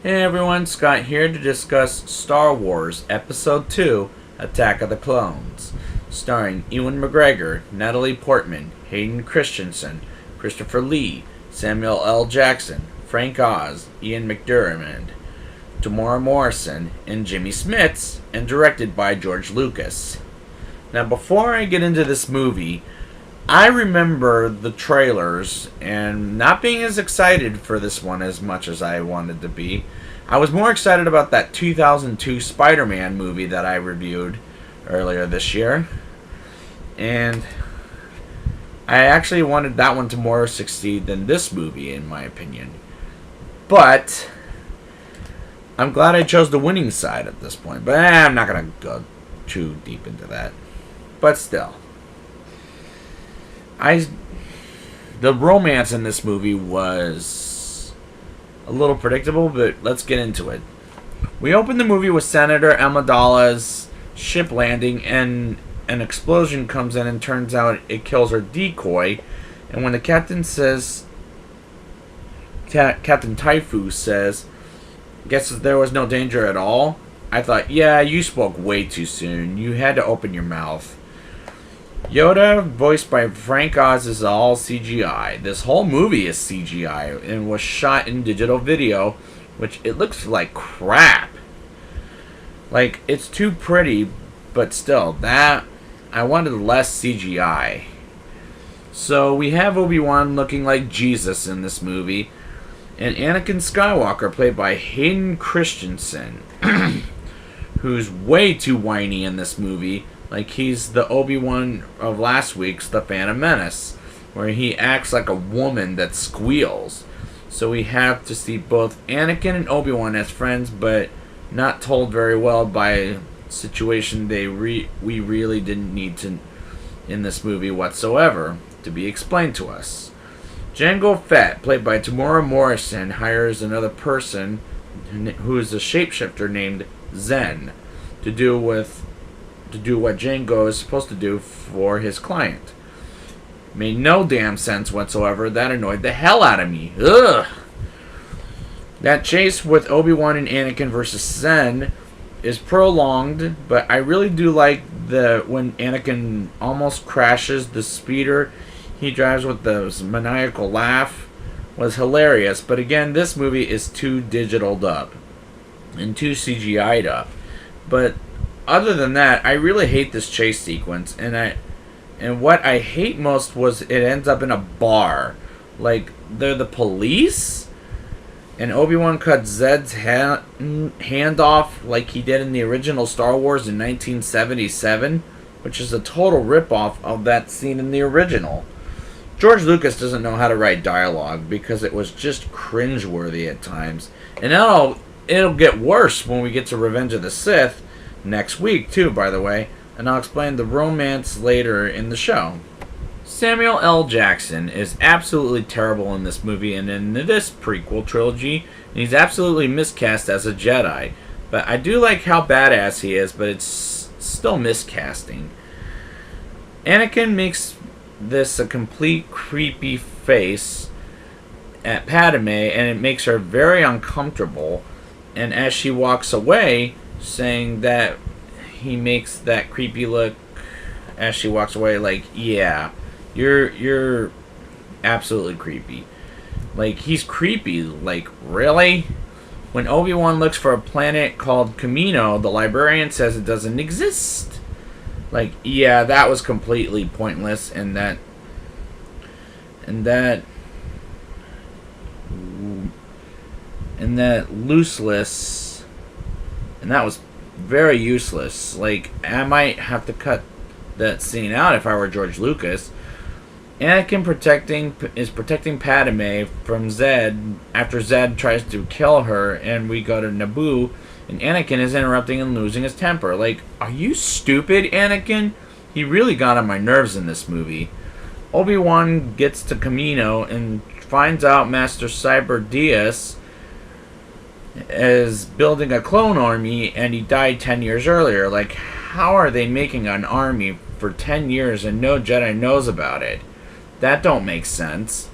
Hey everyone, Scott here to discuss Star Wars Episode 2 Attack of the Clones, starring Ewan McGregor, Natalie Portman, Hayden Christensen, Christopher Lee, Samuel L. Jackson, Frank Oz, Ian McDiarmid, Tamora Morrison, and Jimmy Smits, and directed by George Lucas. Now, before I get into this movie, I remember the trailers and not being as excited for this one as much as I wanted to be. I was more excited about that 2002 Spider-Man movie that I reviewed earlier this year. And I actually wanted that one to more succeed than this movie, in my opinion. But I'm glad I chose the winning side at this point. But I'm not going to go too deep into that. But still. The romance in this movie was a little predictable, but let's get into it. We open the movie with Senator Amidala's ship landing, and an explosion comes in, and turns out it kills her decoy. And when the captain says, Captain Taifu says, "Guess there was no danger at all," I thought, yeah, you spoke way too soon. You had to open your mouth. Yoda, voiced by Frank Oz, is all CGI. This whole movie is CGI and was shot in digital video, which it looks like crap. Like, it's too pretty, but still, that I wanted less CGI. So we have Obi-Wan looking like Jesus in this movie, and Anakin Skywalker, played by Hayden Christensen, who's way too whiny in this movie. Like he's the Obi-Wan of last week's The Phantom Menace, where he acts like a woman that squeals. So we have to see both Anakin and Obi-Wan as friends, but not told very well by a situation we really didn't need to in this movie whatsoever to be explained to us. Jango Fett, played by Tamora Morrison, hires another person who is a shapeshifter named Zen to do what Jango is supposed to do for his client. Made no damn sense whatsoever. That annoyed the hell out of me. Ugh. That chase with Obi-Wan and Anakin versus Zen is prolonged, but I really do like when Anakin almost crashes the speeder he drives with the maniacal laugh was hilarious. But again, this movie is too digitaled up and too CGI'd up. But other than that, I really hate this chase sequence, and what I hate most was it ends up in a bar. Like, they're the police, and Obi-Wan cuts Zed's hand off like he did in the original Star Wars in 1977, which is a total ripoff of that scene in the original. George Lucas doesn't know how to write dialogue because it was just cringeworthy at times. And it'll get worse when we get to Revenge of the Sith, next week too, by the way, and I'll explain the romance later in the show. Samuel L. Jackson is absolutely terrible in this movie and in this prequel trilogy, and he's absolutely miscast as a Jedi. But I do like how badass he is, but it's still miscasting. Anakin makes this a complete creepy face at Padme, and it makes her very uncomfortable, and as she walks away, saying that he makes that creepy look as she walks away, like, yeah, you're absolutely creepy. Like, he's creepy. Like, really? When Obi-Wan looks for a planet called Kamino, the librarian says it doesn't exist. Like, yeah, that was completely pointless, and that looseless. And that was very useless. Like, I might have to cut that scene out if I were George Lucas. Anakin is protecting Padme from Zed after Zed tries to kill her, and we go to Naboo, and Anakin is interrupting and losing his temper. Like, are you stupid, Anakin? He really got on my nerves in this movie. Obi-Wan gets to Kamino and finds out Master Cyber Diaz is building a clone army, and he died 10 years earlier. Like, how are they making an army for 10 years and no Jedi knows about it? That don't make sense.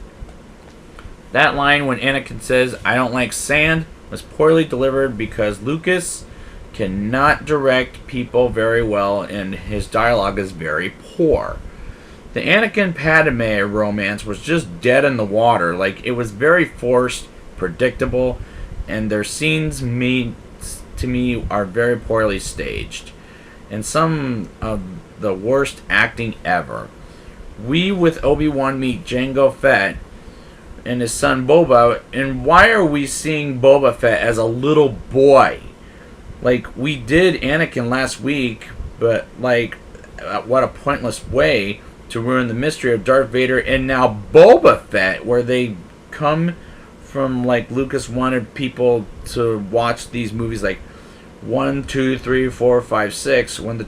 That line when Anakin says, "I don't like sand," was poorly delivered because Lucas cannot direct people very well and his dialogue is very poor. The Anakin Padme romance was just dead in the water. Like, it was very forced, predictable, and their scenes to me are very poorly staged. And some of the worst acting ever. We with Obi-Wan meet Jango Fett and his son Boba, and why are we seeing Boba Fett as a little boy? Like, we did Anakin last week, but like, what a pointless way to ruin the mystery of Darth Vader, and now Boba Fett, where they come from, like, Lucas wanted people to watch these movies like 1, 2, 3, 4, 5, 6, when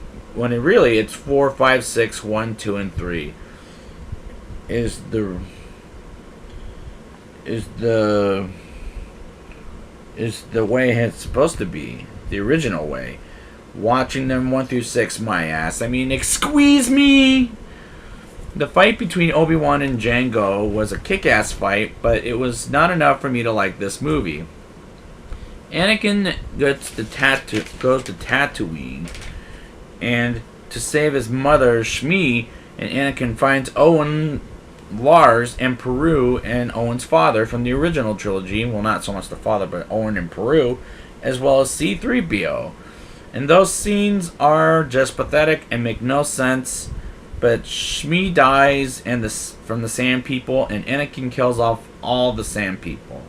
it really it's 4, 5, 6, 1, 2, and 3 is the way it's supposed to be, the original way. Watching them 1 through 6, my ass. I mean, squeeze me. The fight between Obi-Wan and Jango was a kick-ass fight, but it was not enough for me to like this movie. Anakin goes to Tatooine, and to save his mother, Shmi, and Anakin finds Owen, Lars, and Peru, and Owen's father from the original trilogy. Well, not so much the father, but Owen and Peru, as well as C-3PO. And those scenes are just pathetic and make no sense. But Shmi dies from the Sand People, and Anakin kills off all the Sand People.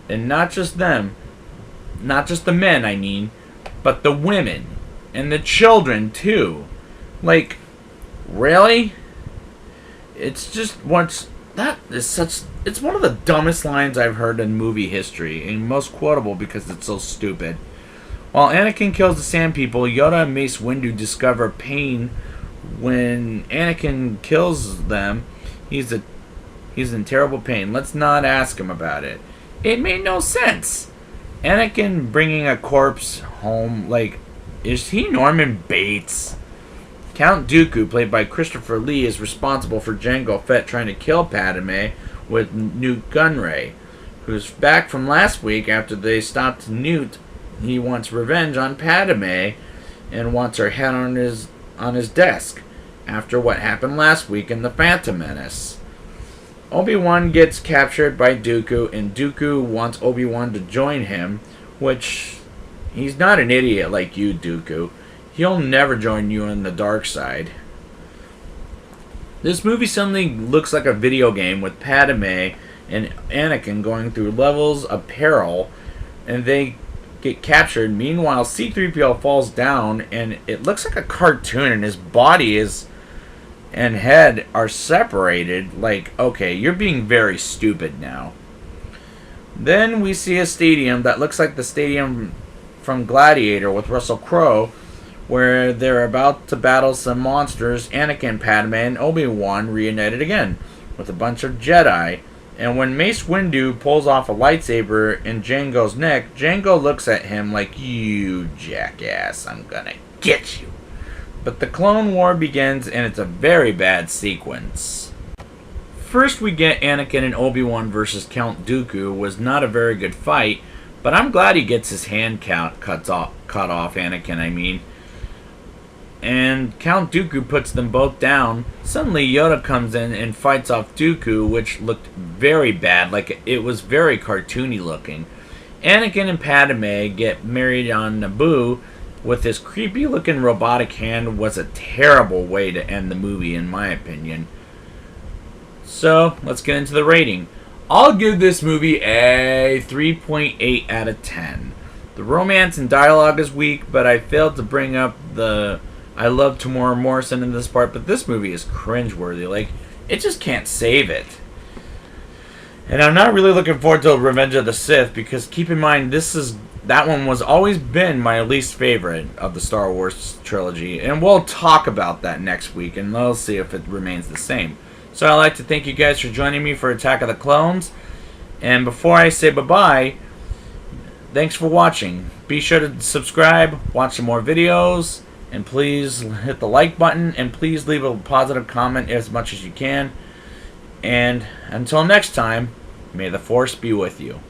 And not just them, not just the men, I mean, but the women and the children too. Like, really? It's just it's one of the dumbest lines I've heard in movie history, and most quotable because it's so stupid. While Anakin kills the Sand People, Yoda and Mace Windu discover pain. When Anakin kills them, he's in terrible pain. Let's not ask him about it. It made no sense. Anakin bringing a corpse home, like, is he Norman Bates? Count Dooku, played by Christopher Lee, is responsible for Jango Fett trying to kill Padme with Newt Gunray, who's back from last week after they stopped Newt. He wants revenge on Padme and wants her head on his desk after what happened last week in The Phantom Menace. Obi-Wan gets captured by Dooku, and Dooku wants Obi-Wan to join him, which he's not an idiot like you, Dooku. He'll never join you on the dark side. This movie suddenly looks like a video game with Padme and Anakin going through levels of peril, and they get captured. Meanwhile, C-3PO falls down, and it looks like a cartoon, and his body and head are separated. Like, okay, you're being very stupid now. Then we see a stadium that looks like the stadium from Gladiator with Russell Crowe, where they're about to battle some monsters. Anakin, Padme, and Obi-Wan reunited again with a bunch of Jedi. And when Mace Windu pulls off a lightsaber in Jango's neck, Jango looks at him like, "You jackass, I'm gonna get you." But the Clone War begins, and it's a very bad sequence. First we get Anakin and Obi-Wan versus Count Dooku. Was not a very good fight, but I'm glad he gets his hand cut off, Anakin, I mean. And Count Dooku puts them both down. Suddenly Yoda comes in and fights off Dooku, which looked very bad, like it was very cartoony looking. Anakin and Padme get married on Naboo. With this creepy looking robotic hand was a terrible way to end the movie, in my opinion. So let's get into the rating. I'll give this movie a 3.8 out of 10. The romance and dialogue is weak, but I failed to bring up the I love Tamora Morrison in this part, but this movie is cringeworthy. Like, it just can't save it. And I'm not really looking forward to Revenge of the Sith, because keep in mind, that one was always been my least favorite of the Star Wars trilogy. And we'll talk about that next week, and we'll see if it remains the same. So I'd like to thank you guys for joining me for Attack of the Clones. And before I say bye-bye, thanks for watching. Be sure to subscribe, watch some more videos, and please hit the like button, and please leave a positive comment as much as you can. And until next time, may the Force be with you.